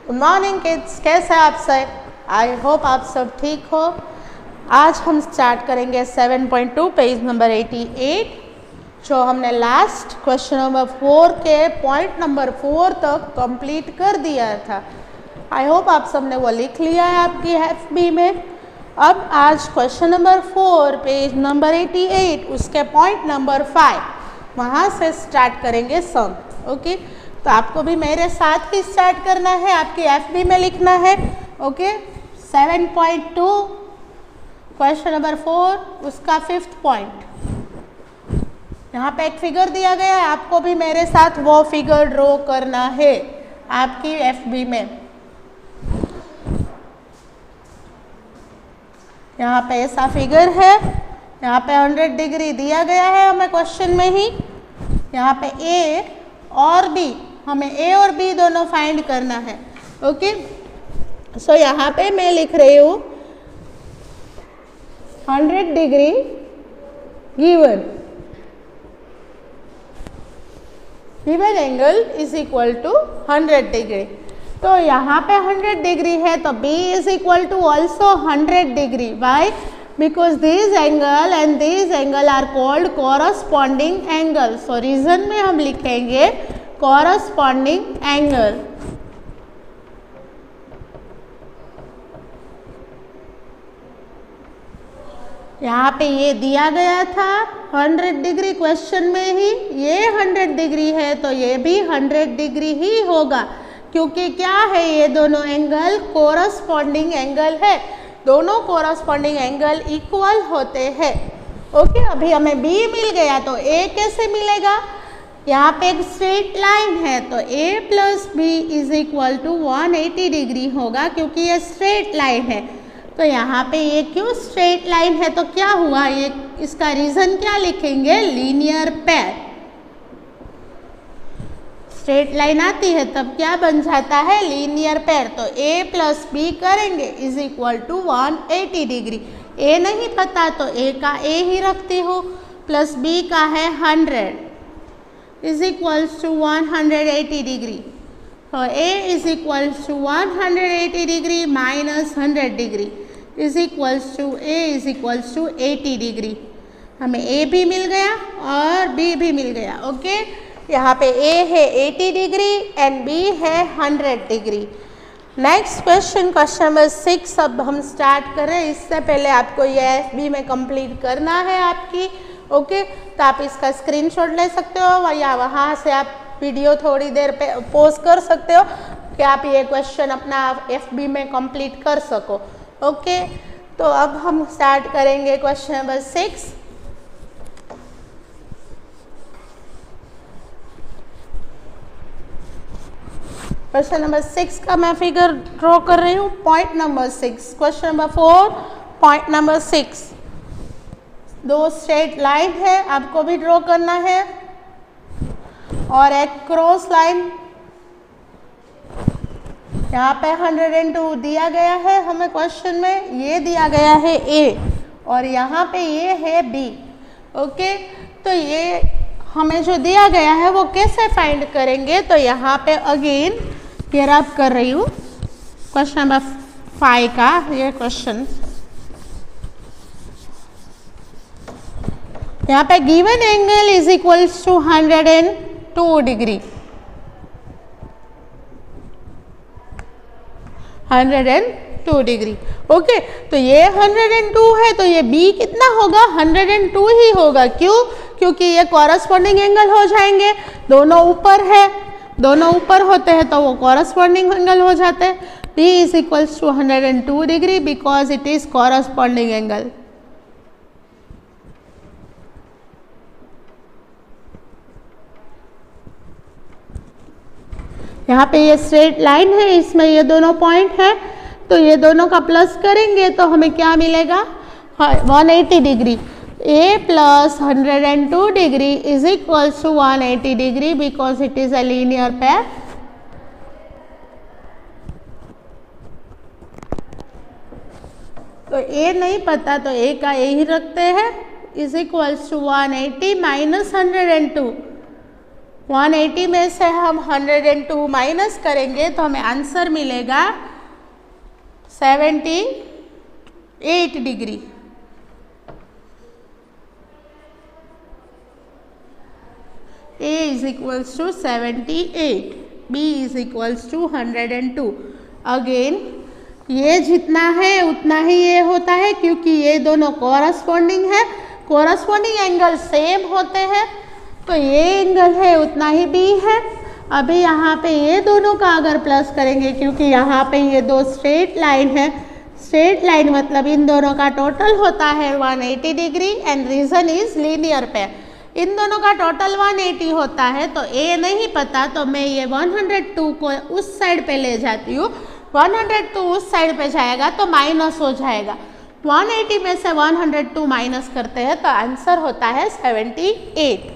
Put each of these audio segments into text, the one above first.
Good morning kids, कैसे आप सब? आई होप आप सब ठीक हो। आज हम स्टार्ट करेंगे 7.2 पेज नंबर 88, जो हमने लास्ट क्वेश्चन नंबर 4 के पॉइंट नंबर 4 तक कंप्लीट कर दिया था। आई होप आप सबने वो लिख लिया है आपकी FB में। अब आज क्वेश्चन नंबर 4 पेज नंबर 88 उसके पॉइंट नंबर 5 वहाँ से स्टार्ट करेंगे सम। ओके, तो आपको भी मेरे साथ ही स्टार्ट करना है, आपकी FB में लिखना है। ओके, 7.2 क्वेश्चन नंबर 4 उसका 5th पॉइंट। यहाँ पे एक फिगर दिया गया है, आपको भी मेरे साथ वो फिगर ड्रॉ करना है आपकी FB में। यहाँ पे ऐसा फिगर है, यहाँ पे 100 डिग्री दिया गया है हमें क्वेश्चन में ही। यहाँ पे A और B, हमें A और B दोनों फाइंड करना है। ओके, सो यहाँ पे मैं लिख रही हूँ 100 degree given angle is equal to 100 degree. तो यहाँ पे 100 डिग्री है तो B is equal to also 100 degree. Why? Because this angle and this angle are called corresponding angle. So reason में हम लिखेंगे कॉरस्पॉन्डिंग एंगल। यहाँ पे ये दिया गया था 100 डिग्री क्वेश्चन में ही, ये 100 डिग्री है तो ये भी 100 डिग्री ही होगा, क्योंकि क्या है, ये दोनों एंगल कोरस्पॉन्डिंग एंगल है, दोनों कोरस्पॉन्डिंग एंगल इक्वल होते हैं। ओके, अभी हमें B मिल गया तो A कैसे मिलेगा? यहाँ पे एक स्ट्रेट लाइन है तो A plus B is equal to 180 degree होगा, क्योंकि ये स्ट्रेट लाइन है। तो यहाँ पे ये क्यों स्ट्रेट लाइन है तो क्या हुआ, ये इसका रीजन क्या लिखेंगे? Linear pair. स्ट्रेट लाइन आती है तब क्या बन जाता है? Linear pair. तो A प्लस B करेंगे is equal to 180 degree. A नहीं पता तो A का A ही रखती हूँ, प्लस B का है 100 इज इक्वल्स टू 180 डिग्री। तो A is equals to 180 degree minus 100 degree is equals to A is equals to 80 degree. हमें A भी मिल गया और B भी मिल गया। ओके, यहाँ पे A है 80 डिग्री एंड B है 100 degree. Next question, question number 6 अब हम स्टार्ट कर रहे हैं। इससे पहले आपको ये FB में कंप्लीट करना है आपकी। ओके, तो आप इसका स्क्रीनशॉट ले सकते हो या वहाँ से आप वीडियो थोड़ी देर पे पॉज कर सकते हो कि आप ये क्वेश्चन अपना FB में कंप्लीट कर सको। ओके, तो अब हम स्टार्ट करेंगे क्वेश्चन नंबर 6। क्वेश्चन नंबर 6 का मैं फिगर ड्रॉ कर रही हूँ। Point number 6, question number 4 point number 6, दो स्ट्रेट लाइन है, आपको भी ड्रॉ करना है, और एक क्रॉस लाइन। यहाँ पे 102 दिया गया है हमें क्वेश्चन में, ये दिया गया है A और यहाँ पे ये है B। ओके, तो ये हमें जो दिया गया है वो कैसे फाइंड करेंगे? तो यहाँ पे अगेन ये रब कर रही हूँ क्वेश्चन नंबर 5 का ये क्वेश्चन। यहाँ पे given angle is equals to 102 degree, 102 degree. Okay, तो ये 102 है तो ये B कितना होगा? 102 ही होगा। क्यों? क्योंकि ये कॉरस्पॉन्डिंग एंगल हो जाएंगे, दोनों ऊपर है, दोनों ऊपर होते हैं तो वो कॉरस्पॉन्डिंग एंगल हो जाते हैं। B is equals to 102 degree because it is corresponding angle. यहाँ पे ये स्ट्रेट लाइन है, इसमें ये दोनों पॉइंट है तो ये दोनों का प्लस करेंगे तो हमें क्या मिलेगा? 180 degree. A plus 102 degree is equals to 180 degree because it is a linear pair. तो A नहीं पता तो A का A ही रखते हैं, इज इक्वल्स टू 180 माइनस 102 180 में से हम 102 माइनस करेंगे तो हमें आंसर मिलेगा 78 degree. A is equals to 78, B is equals to 102। Again ये जितना है उतना ही ये होता है क्योंकि ये दोनों कोरस्पॉन्डिंग है, कोरस्पॉन्डिंग एंगल सेम होते हैं, तो ये एंगल है उतना ही B है। अभी यहाँ पे ये दोनों का अगर प्लस करेंगे क्योंकि यहाँ पे ये दो स्ट्रेट लाइन है, स्ट्रेट लाइन मतलब इन दोनों का टोटल होता है 180 degree and reason is linear pair. इन दोनों का टोटल 180 होता है तो A नहीं पता, तो मैं ये 102 को उस साइड पे ले जाती हूँ। 102 उस साइड पे जाएगा तो माइनस हो जाएगा। 180 में से 102 माइनस करते हैं तो आंसर होता है 78।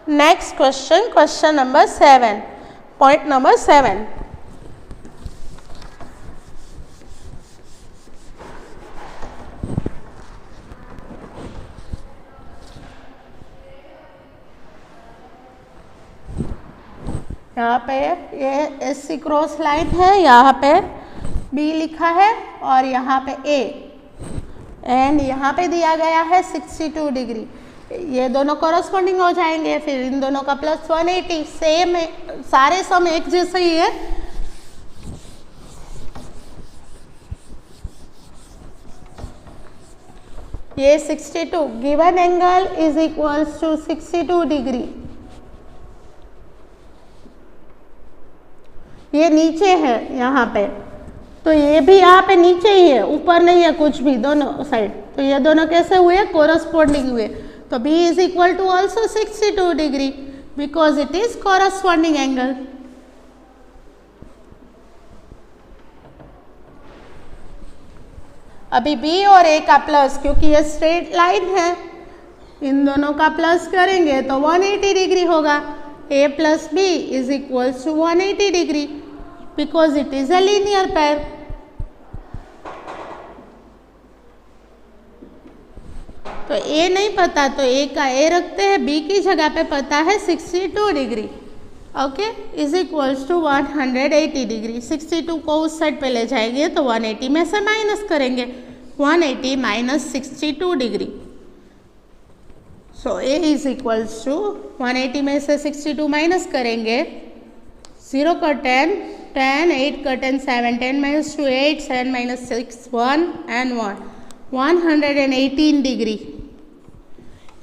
Next question, question number 7, point number 7। यहाँ पे ये एससी क्रॉस लाइन है, यहाँ पे बी लिखा है और यहाँ पे ए, एंड यहाँ पे दिया गया है 62 डिग्री। ये दोनों कोरस्पॉन्डिंग हो जाएंगे, फिर इन दोनों का प्लस 180 सेम है, सारे सम एक जैसे ही है। ये 62 given angle is equals to 62 degree. ये नीचे है यहाँ पे, तो ये भी यहाँ पे नीचे ही है, ऊपर नहीं है कुछ भी दोनों साइड, तो ये दोनों कैसे हुए, कोरस्पॉन्डिंग हुए। तो B is equal to also 62 degree because it is corresponding angle. अभी B और A का प्लस, क्योंकि ये स्ट्रेट लाइन है, इन दोनों का प्लस करेंगे तो 180 डिग्री होगा। A plus B is equals to 180 degree because it is a linear pair. तो A नहीं पता तो A का A रखते हैं, B की जगह पे पता है 62 degree, okay, is equals to 180 degree. 62 को उस साइड पे ले जाएंगे तो 180 में से माइनस करेंगे, 180 minus 62 degree. So A is equals to 180 में से 62 माइनस करेंगे, 0 का 10, 10, 8 का 10, 7, 10 minus 2, 8, 7 minus 6, 1 and 1, 118 degree.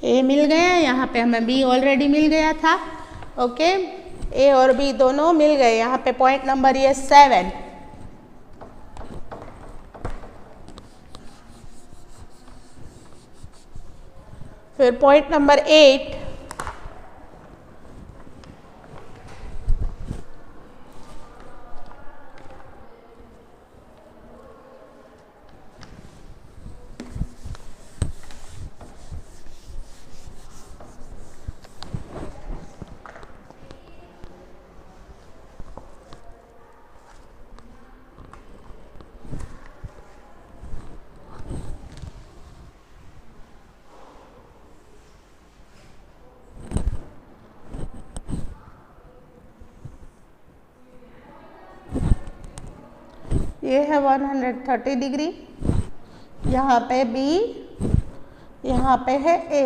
A मिल गया, यहाँ पे हमें B ऑलरेडी मिल गया था, ओके, A और B दोनों मिल गए। यहाँ पे पॉइंट नंबर ये 7। फिर पॉइंट नंबर 8, ये है 130 डिग्री, यहाँ पे B, यहाँ पे है A।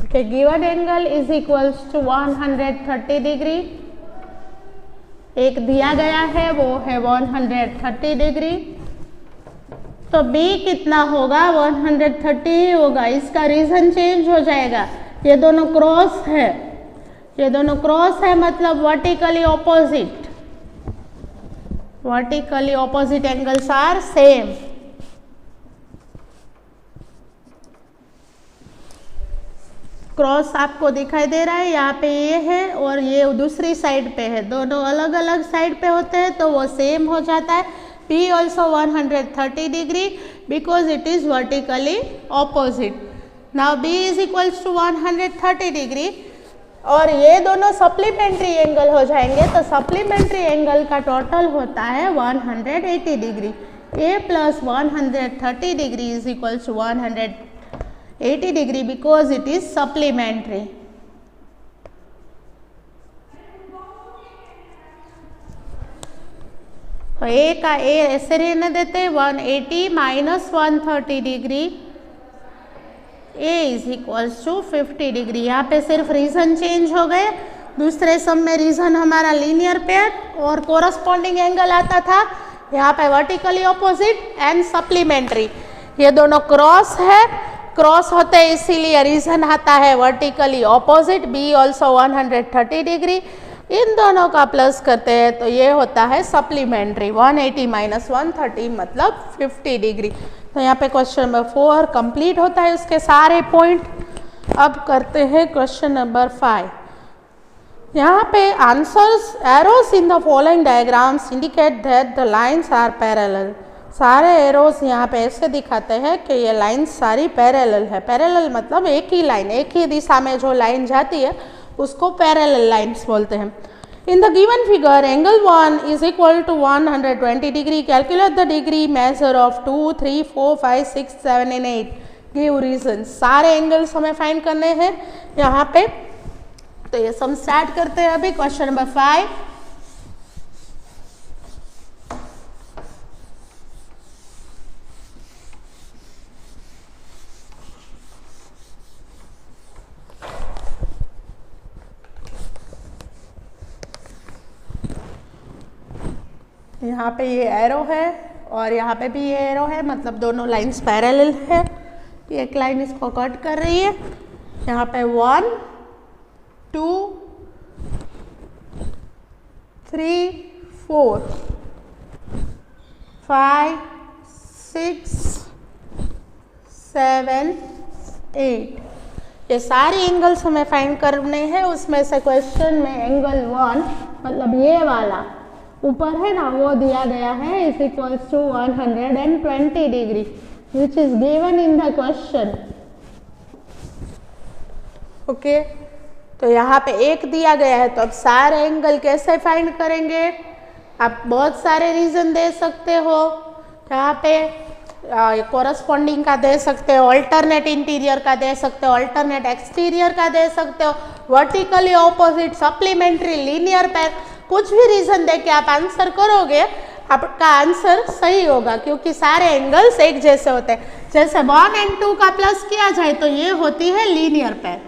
Okay, given angle is equals to 130 degree. एक दिया गया है वो है 130 डिग्री, तो B कितना होगा, 130 ही होगा। इसका रीजन चेंज हो जाएगा, ये दोनों क्रॉस है, ये दोनों क्रॉस है मतलब vertically opposite, vertically opposite angles are same. Cross आपको दिखाई दे रहा है, यहाँ पे ये है और ये दूसरी साइड पे है, दोनों अलग अलग साइड पे होते हैं तो वो सेम हो जाता है। P also 130 degree because it is vertically opposite. Now B is equals to 130 degree. और ये दोनों सप्लीमेंट्री एंगल हो जाएंगे, तो सप्लीमेंट्री एंगल का टोटल होता है 180 degree. A plus 130 degree is equal to 180 degree because it is supplementary. तो ए का ए ऐसे रहने देते हैं, 180 minus 130 degree A is equals to 50 degree. यहाँ पे सिर्फ रीजन चेंज हो गए, दूसरे सम में रीजन हमारा लीनियर पेयर और कोरस्पॉन्डिंग एंगल आता था, यहाँ पे वर्टिकली ऑपोजिट एंड सप्लीमेंट्री। ये दोनों क्रॉस है, क्रॉस होते हैं इसीलिए रीजन आता है vertically opposite, B also 130 degree. इन दोनों का प्लस करते हैं तो ये होता है सप्लीमेंट्री, 180 माइनस 130 मतलब 50 डिग्री। तो यहाँ पे क्वेश्चन नंबर 4 कंप्लीट होता है, उसके सारे पॉइंट। अब करते हैं क्वेश्चन नंबर 5। यहाँ पे answers arrows in the following diagrams indicate that the lines are parallel. सारे एरोस यहाँ पे ऐसे दिखाते हैं कि ये लाइन्स सारी पैरेलल है। पैरेलल मतलब एक ही लाइन, एक ही दिशा में जो लाइन जाती है उसको पैरेलल लाइन्स बोलते हैं। In the given figure, angle 1 is equal to 120 degree. Calculate the degree measure of 2, 3, 4, 5, 6, 7 and 8. Give reasons. सारे एंगल्स हमें फाइंड करने हैं यहाँ पे। तो ये सम स्टार्ट करते हैं अभी। Question number 5। यहाँ पे ये एरो है और यहाँ पे भी ये एरो है, मतलब दोनों लाइंस पैरेलल है। एक लाइन इसको कट कर रही है। यहाँ पे 1, 2, 3, 4, 5, 6, 7, 8 ये सारे एंगल्स हमें फाइंड करने हैं। उसमें से क्वेश्चन में एंगल 1 मतलब ये वाला ऊपर है ना, वो दिया गया है is equals to 120 degree which is given in the question. Okay, तो यहाँ पे एक दिया गया है, तो अब सारे एंगल कैसे फाइंड करेंगे? आप बहुत सारे रीजन दे सकते हो। यहाँ पे कोरस्पॉन्डिंग का दे सकते हो, अल्टरनेट इंटीरियर का दे सकते हो, अल्टरनेट एक्सटीरियर का दे सकते हो, vertically opposite, supplementary, linear pair, कुछ भी रीजन दे के आप आंसर करोगे, आपका आंसर सही होगा क्योंकि सारे एंगल्स एक जैसे होते हैं। जैसे 1 and 2 का प्लस किया जाए तो ये होती है linear pair.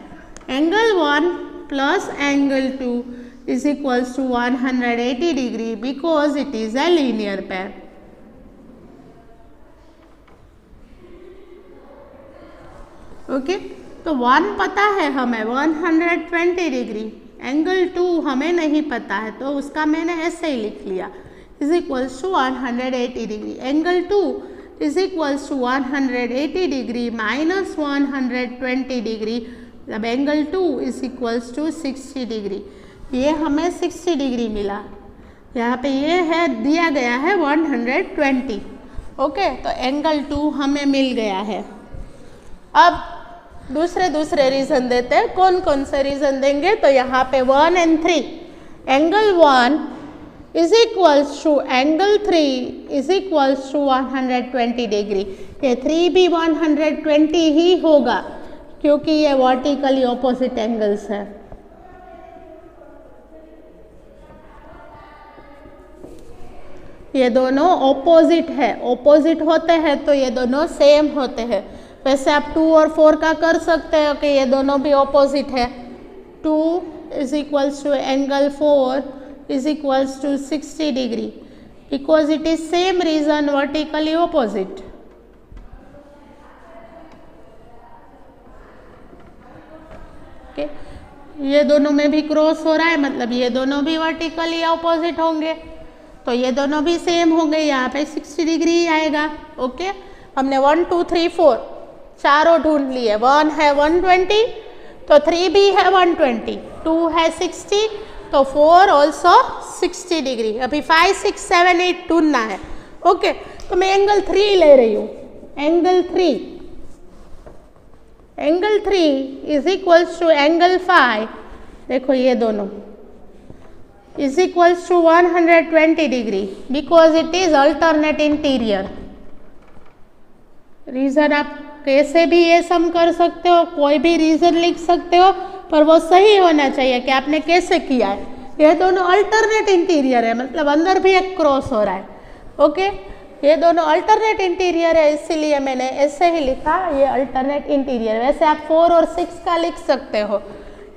Angle 1 plus angle 2 is equals to 180 degree because it is a linear pair. Okay, तो 1 पता है हमें 120 डिग्री, एंगल 2 हमें नहीं पता है तो उसका मैंने ऐसे ही लिख लिया is equals to 180 degree. Angle 2 is equals to 180 degree minus 120 degree, जब angle 2 is equals to 60 degree. ये हमें 60 डिग्री मिला। यहाँ पे ये है दिया गया है 120। ओके, तो एंगल 2 हमें मिल गया है। अब दूसरे रीजन देते हैं। कौन कौन से रीजन देंगे? तो यहाँ पे 1 and 3, angle 1 is equals to angle 3 is equals to 120 degree. ये 3 भी 120 ही होगा क्योंकि ये वर्टिकली ऑपोजिट एंगल्स है। ये दोनों ऑपोजिट है, ऑपोजिट होते हैं तो ये दोनों सेम होते हैं। वैसे आप 2 और 4 का कर सकते हो कि ये दोनों भी ऑपोजिट है। 2 is equals to angle 4 is equals to 60 degree because it is same reason vertically opposite. Okay, ये दोनों में भी क्रॉस हो रहा है मतलब ये दोनों भी वर्टिकली ऑपोजिट होंगे, तो ये दोनों भी सेम होंगे। यहाँ पे 60 डिग्री आएगा। ओके, हमने 1, 2, 3, 4 चारों ढूंढ लिए। 1 है 120 तो 3 भी है 120, 2 है 60 तो 4 ऑल्सो 60 डिग्री। अभी 5, 6, 7, 8 ढूंढना है। ओके, तो मैं एंगल 3 ले रही हूँ। Angle 3 is equals to angle 5 देखो ये दोनों is equals to 120 degree because it is alternate interior. Reason आप कैसे भी ये सम कर सकते हो, कोई भी रीजन लिख सकते हो, पर वो सही होना चाहिए कि आपने कैसे किया है। ये दोनों अल्टरनेट इंटीरियर है, मतलब अंदर भी एक क्रॉस हो रहा है। ओके, ये दोनों अल्टरनेट इंटीरियर है, इसीलिए मैंने ऐसे ही लिखा ये अल्टरनेट इंटीरियर। वैसे आप 4 और 6 का लिख सकते हो।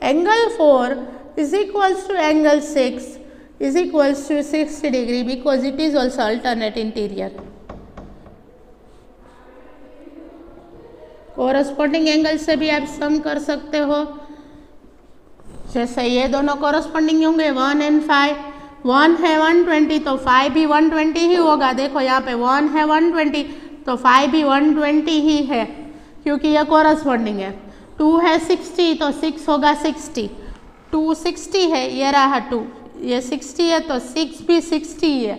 Angle 4 is equals to angle 6 is equals to 60 degree because it is also alternate interior. Corresponding angle से भी आप सम कर सकते हो। जैसे ये दोनों कोरस्पॉन्डिंग होंगे 1 और 5, 1 है 120 तो 5 भी 120 ही होगा। देखो यहाँ पे 1 है 120 तो 5 भी 120 ही है क्योंकि ये कोरस्पॉन्डिंग है। 2 है 60 तो 6 होगा 60। 2 60 है, ये रहा 2, ये 60 है तो 6 भी 60 ही है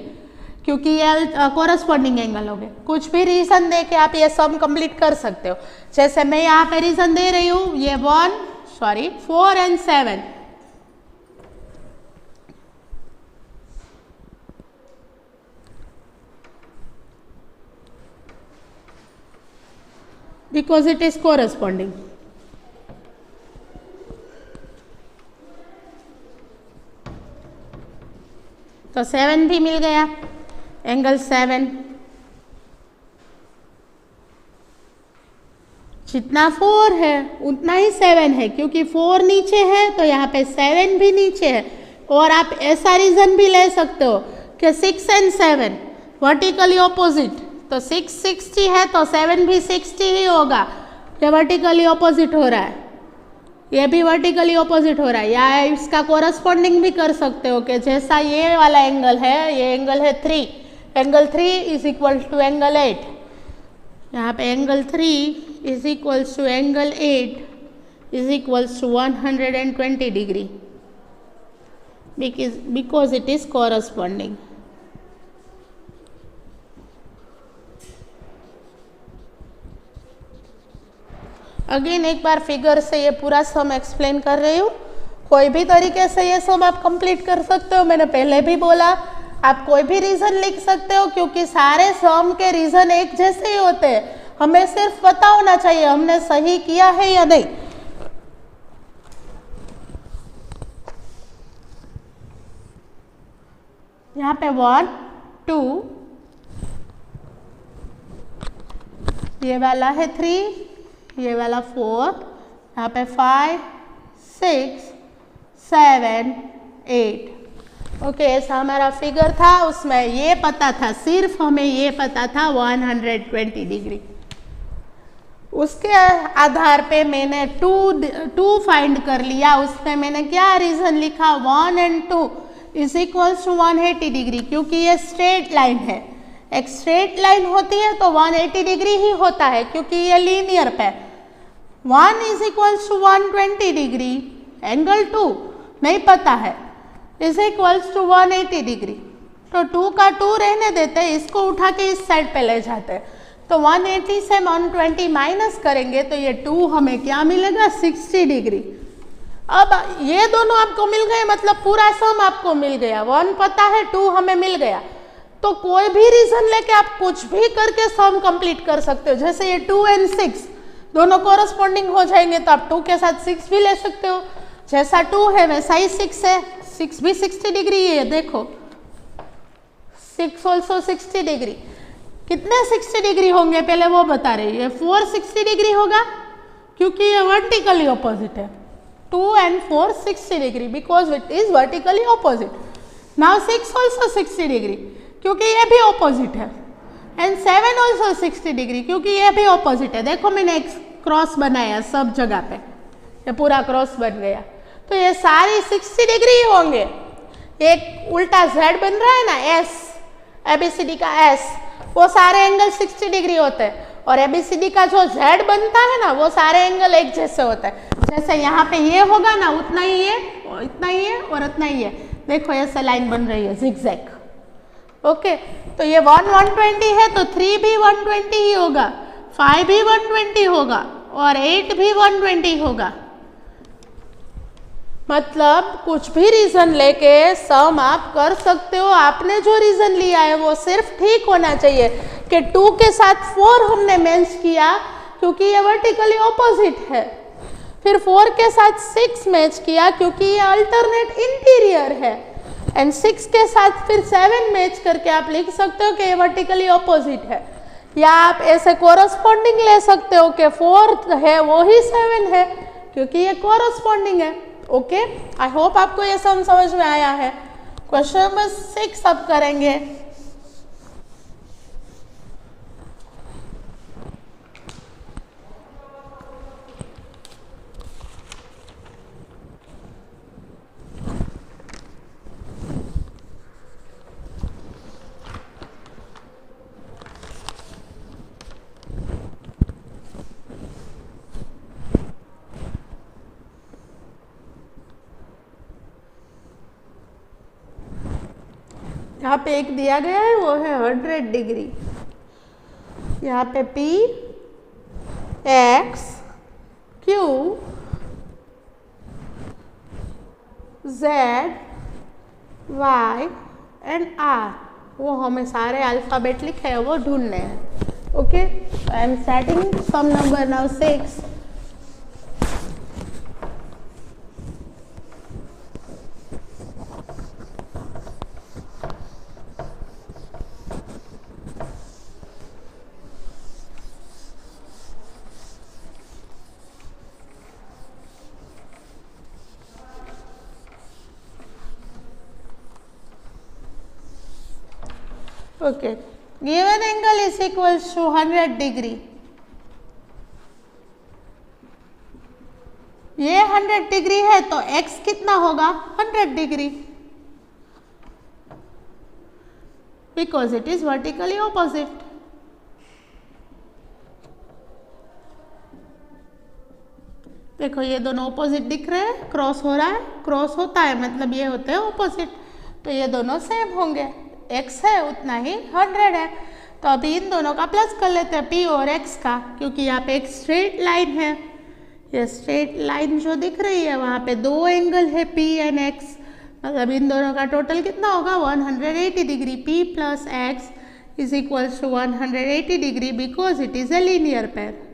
क्योंकि ये कोरस्पॉन्डिंग एंगल हो गए। कुछ भी रीजन दे के आप ये सम कंप्लीट कर सकते हो। जैसे मैं यहाँ पे रीजन दे रही हूँ, ये 4 and 7 because it is corresponding. तो 7 भी मिल गया, एंगल 7। जितना 4 है उतना ही 7 है क्योंकि 4 नीचे है तो यहाँ पे 7 भी नीचे है। और आप ऐसा रीजन भी ले सकते हो कि 6 and 7 वर्टिकली ऑपोजिट, तो 6 60 है तो 7 भी 60 ही होगा। ये वर्टिकली ऑपोजिट हो रहा है, ये भी वर्टिकली ऑपोजिट हो रहा है। या इसका कोरस्पॉन्डिंग भी कर सकते हो कि जैसा ये वाला एंगल है, ये एंगल है 3, angle 3 is equal to angle 8। यहाँ पे angle 3 is equals to angle 8 is equals to 120 degree because it is corresponding. Again एक बार फिगर से ये पूरा सम एक्सप्लेन कर रही हूँ। कोई भी तरीके से ये सम आप कंप्लीट कर सकते हो। मैंने पहले भी बोला आप कोई भी रीजन लिख सकते हो क्योंकि सारे सम के रीजन एक जैसे ही होते हैं। हमें सिर्फ पता होना चाहिए हमने सही किया है या नहीं। यहाँ पे 1 2, ये वाला है 3, ये वाला 4, यहाँ पे 5 6 7 8। ओके, ऐसा हमारा फिगर था। उसमें ये पता था, सिर्फ हमें ये पता था 120 डिग्री। उसके आधार पे मैंने 2 फाइंड कर लिया। उसमें मैंने क्या रीजन लिखा, 1 and 2 is equals to 180 degree क्योंकि ये स्ट्रेट लाइन है। एक स्ट्रेट लाइन होती है तो 180 डिग्री ही होता है क्योंकि ये लीनियर पे। 1 is equals to 120 degree, angle 2 नहीं पता है, इज इक्वल्स टू 180 डिग्री। तो 2 का 2 रहने देते हैं, इसको उठा के इस साइड पे ले जाते हैं। तो 180 से 120 माइनस करेंगे तो ये 2 हमें क्या मिलेगा, 60 डिग्री। अब ये दोनों आपको मिल गए, मतलब पूरा सम आपको मिल गया। 1 पता है, 2 हमें मिल गया। तो कोई भी रीजन लेके आप कुछ भी करके सम कंप्लीट कर सकते हो। जैसे ये 2 and 6 दोनों कोरस्पॉन्डिंग हो जाएंगे तो आप 2 के साथ 6 भी ले सकते हो। जैसा 2 है वैसा ही 6 है, 6 भी 60 डिग्री है। देखो 6 ऑल्सो 60 डिग्री। कितने 60 डिग्री होंगे पहले वो बता रही है। 4 60 डिग्री होगा क्योंकि ये वर्टिकली ऑपोजिट है। 2 and 4 60 degree because it is vertically opposite. Now 6 also 60 degree क्योंकि ये भी ऑपोजिट है। एंड 7 ऑल्सो 60 डिग्री क्योंकि ये भी ऑपोजिट है। देखो मैंने एक क्रॉस बनाया सब जगह पे, ये पूरा क्रॉस बन गया। तो ये सारी 60 डिग्री ही होंगे। एक उल्टा Z बन रहा है ना, S, ABCD का S, वो सारे एंगल 60 डिग्री होते हैं। और ABCD का जो Z बनता है ना, वो सारे एंगल एक जैसे होते हैं। जैसे यहाँ पे ये होगा ना, उतना ही है, इतना ही है और उतना ही है। देखो ऐसे लाइन बन रही है जिगजैग। ओके, तो ये 120 है तो 3 भी 120 ही होगा, 5 भी 120 होगा और 8 भी 120 होगा। मतलब कुछ भी रीजन लेके सम आप कर सकते हो। आपने जो रीजन लिया है वो सिर्फ ठीक होना चाहिए कि 2 के साथ 4 हमने मैच किया क्योंकि ये वर्टिकली ऑपोजिट है। फिर 4 के साथ 6 मैच किया क्योंकि ये अल्टरनेट इंटीरियर है। एंड 6 के साथ फिर 7 मैच करके आप लिख सकते हो कि ये वर्टिकली ऑपोजिट है। या आप ऐसे कोरस्पॉन्डिंग ले सकते हो कि 4 है वो ही 7 है क्योंकि ये कोरस्पॉन्डिंग है। ओके, आई होप आपको ये सब समझ में आया है। क्वेश्चन नंबर 6 अब करेंगे। यहाँ पे एक दिया गया है वो है 100 डिग्री। यहाँ पे P, X, Q, Z, Y and R, वो हमें सारे अल्फ़ाबेट लिखे हैं वो ढूंढने हैं। Okay, I am setting some number now 6। Okay, given angle is equals to 100 degree. ये 100 डिग्री है तो x कितना होगा 100 degree, because it is vertically opposite. देखो ये दोनों ऑपोजिट दिख रहे हैं, क्रॉस हो रहा है, क्रॉस होता है मतलब ये होते हैं ऑपोजिट, तो ये दोनों सेम होंगे। x है उतना ही 100 है, तो अभी इन दोनों का प्लस कर लेते हैं p और x का, क्योंकि यहाँ पे एक स्ट्रेट लाइन है। ये स्ट्रेट लाइन जो दिख रही है वहाँ पे 2 एंगल है p एंड x, मतलब इन दोनों का टोटल कितना होगा 180 degree. p plus x is equals to 180 degree because it is a linear pair.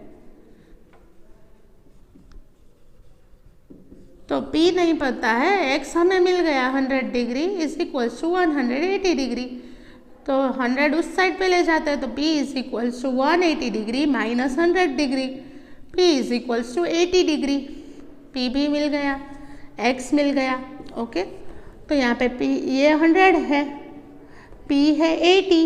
तो P नहीं पता है, X हमें मिल गया 100 degree is equals to 180 degree, तो 100 उस साइड पे ले जाते हैं तो P is equals to 180 degree minus 100 degree, P is equals to 80 degree. P भी मिल गया, X मिल गया। ओके, तो यहाँ पे P ये 100 है, P है 80,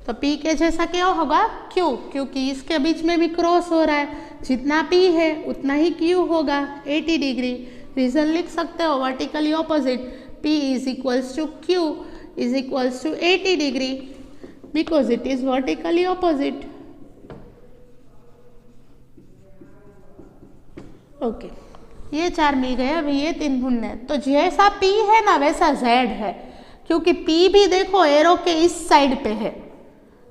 तो P के जैसा क्या होगा Q, क्योंकि इसके बीच में भी क्रॉस हो रहा है, जितना P है उतना ही Q होगा 80 डिग्री। रीजन लिख सकते हो vertically opposite, P is equals to Q is equals to 80 degree because it is vertically opposite. Okay, ये 4 मिल गए, अभी ये 3 ढूंढने। तो जैसा P है ना वैसा Z है, क्योंकि P भी देखो एरो के इस साइड पे है,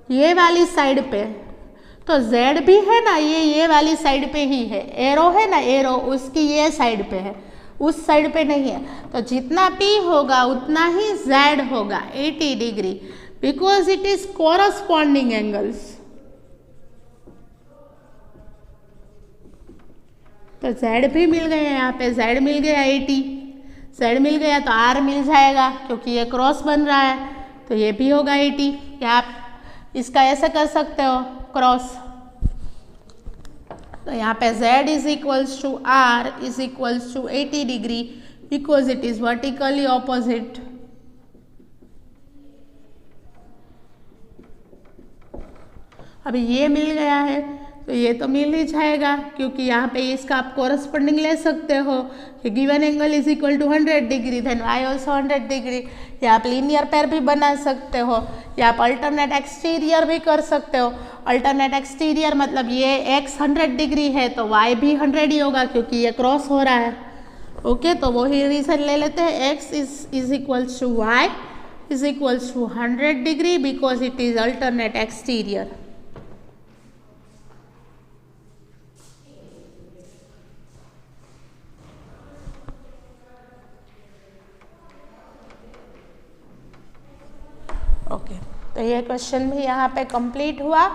ये वाली साइड पे, तो Z भी है ना ये वाली साइड पे ही है। एरो है ना, एरो उसकी ये साइड पे है, उस साइड पे नहीं है, तो जितना P होगा उतना ही Z होगा 80 degree because it is corresponding angles. तो Z भी मिल गया, यहाँ पे Z मिल गया 80, Z मिल गया तो R मिल जाएगा क्योंकि ये क्रॉस बन रहा है, तो ये भी होगा 80। या आप इसका ऐसे कर सकते हो क्रॉस, तो यहाँ पे Z is equals to R is equals to 80 degree because it is vertically opposite. अभी ये मिल गया है तो ये तो मिल ही जाएगा, क्योंकि यहाँ पे इसका आप कोरस्पॉन्डिंग ले सकते हो कि given angle is equal to 100 degree then y also 100 degree. या आप लीनियर पेयर भी बना सकते हो, या आप अल्टरनेट एक्सटीरियर भी कर सकते हो। अल्टरनेट एक्सटीरियर मतलब ये x 100 डिग्री है तो y भी 100 ही होगा क्योंकि ये क्रॉस हो रहा है। ओके, तो वही रीजन ले लेते हैं, x is equals to y is equals to 100 degree because it is alternate exterior. ये क्वेश्चन भी यहाँ पे कंप्लीट हुआ।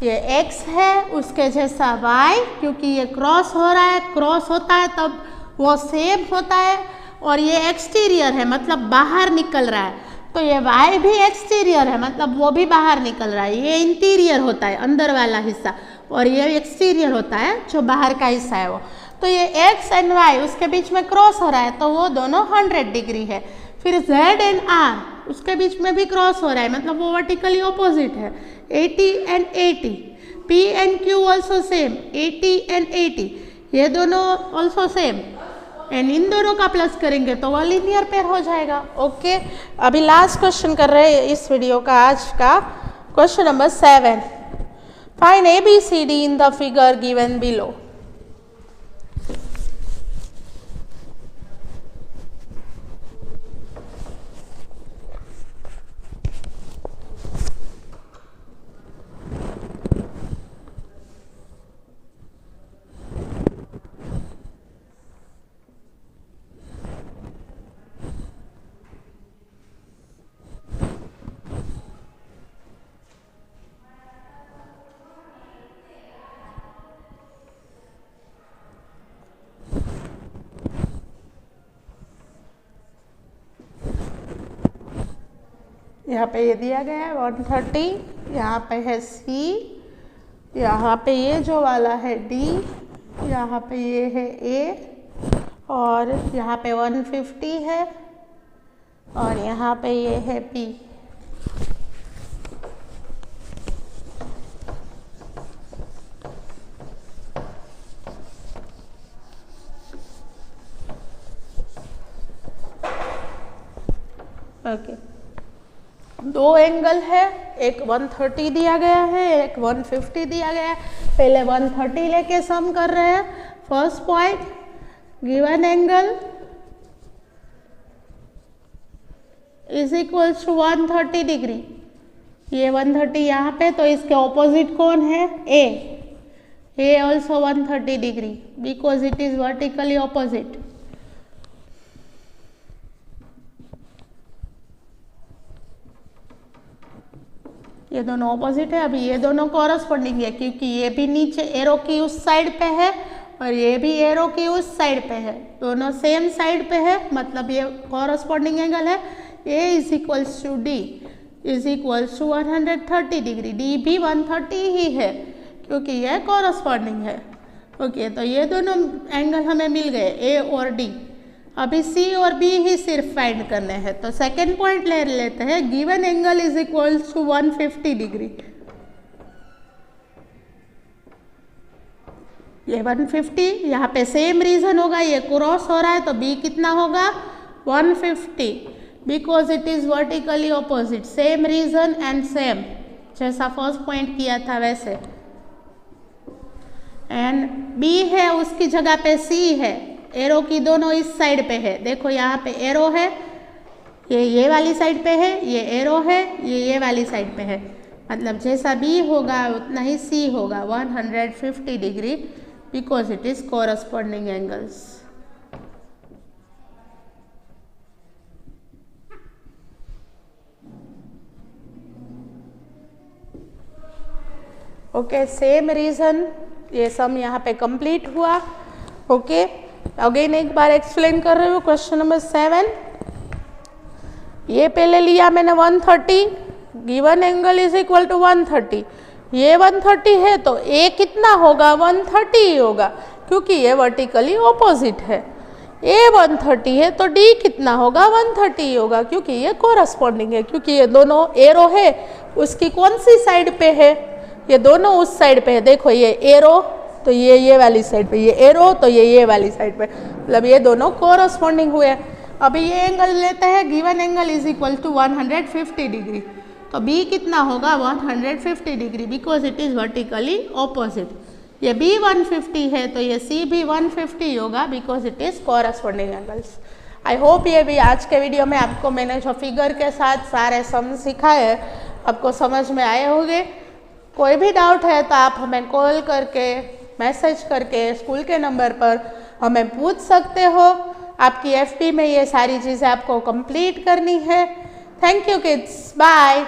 ये x है उसके जैसा y, क्योंकि ये क्रॉस हो रहा है, क्रॉस होता है तब वो सेम होता है, और ये एक्सटीरियर है मतलब बाहर निकल रहा है, तो ये y भी एक्सटीरियर है मतलब वो भी बाहर निकल रहा है। ये इंटीरियर होता है अंदर वाला हिस्सा, और ये एक्सटीरियर होता है जो बाहर का हिस्सा है वो। तो ये x एंड y उसके बीच में क्रॉस हो रहा है तो वो दोनों 100 डिग्री है। फिर z एंड r उसके बीच में भी क्रॉस हो रहा है मतलब वो वर्टिकली ऑपोजिट है, 80 and 80। p and q also same, 80 and 80, ये दोनों ऑल्सो सेम, एंड इन दोनों का प्लस करेंगे तो वो लीनियर पेयर हो जाएगा। ओके, अभी लास्ट क्वेश्चन कर रहे हैं इस वीडियो का, आज का question number 7। Find ABCD in the figure given below. यहाँ पे ये दिया गया है 130, यहाँ पे है C, यहाँ पे ये जो वाला है D, यहाँ पे ये है A, और यहाँ पे 150 है, और यहाँ पे ये है P। ओके, दो एंगल है, एक 130 दिया गया है, एक 150 दिया गया है। पहले 130 लेके सम कर रहे हैं। First point, given angle is equal to 130 degree. ये 130 यहाँ पे, तो इसके ऑपोजिट कौन है? A also 130 degree because it is vertically opposite. ये दोनों ऑपोजिट है। अभी ये दोनों कॉरस्पॉन्डिंग है क्योंकि ये भी नीचे एरो की उस साइड पे है और ये भी एरो की उस साइड पे है, दोनों सेम साइड पे है, मतलब ये कॉरस्पॉन्डिंग एंगल है। A is equals to D is equals to 130 degree. D भी 130 ही है क्योंकि यह कॉरस्पॉन्डिंग है। ओके, तो ये दोनों एंगल हमें मिल गए, ए और डी। अभी सी और बी ही सिर्फ फाइंड करने हैं। तो सेकेंड पॉइंट ले लेते हैं, given angle is equals to 150 degree. ये 150, यहाँ पे सेम रीजन होगा, ये क्रॉस हो रहा है तो बी कितना होगा? 150 because it is vertically opposite. Same reason and same, जैसा फर्स्ट पॉइंट किया था वैसे। एंड बी है उसकी जगह पे सी है, एरो की दोनों इस साइड पे है। देखो यहाँ पे एरो है, ये वाली साइड पे है, ये एरो है, ये वाली साइड पे है, मतलब जैसा बी होगा उतना ही सी होगा 150 degree because it is corresponding angles. Okay, same reason, ये सम यहाँ पे कंप्लीट हुआ। ओके, अगेन एक बार एक्सप्लेन कर रही हूँ। क्वेश्चन नंबर 7, ये पहले लिया मैंने 130, given angle is equal to 130। ये 130 है तो ए कितना होगा? 130 ही होगा क्योंकि ये वर्टिकली ऑपोजिट है। ए 130 है तो डी कितना होगा? 130 ही होगा क्योंकि ये कोरस्पॉन्डिंग है, क्योंकि ये दोनों एरो है उसकी कौन सी साइड पे है? ये दोनों उस साइड पे है। देखो ये एरो तो ये वाली साइड पे, ये एरो तो ये वाली साइड पे, मतलब ये दोनों कोरस्पॉन्डिंग हुए। अभी ये एंगल लेते हैं, given angle is equal to 150 degree. तो बी कितना होगा? 150 degree because it is vertically opposite. ये बी 150 है तो ये सी भी 150 होगा because it is corresponding angles. I hope ये भी आज के वीडियो में आपको मैंने जो फिगर के साथ सारे सम सिखाए आपको समझ में आए होंगे। कोई भी डाउट है तो आप हमें कॉल करके, मैसेज करके स्कूल के नंबर पर हमें पूछ सकते हो। आपकी एफपी में ये सारी चीज़ें आपको कंप्लीट करनी है। Thank you kids, bye.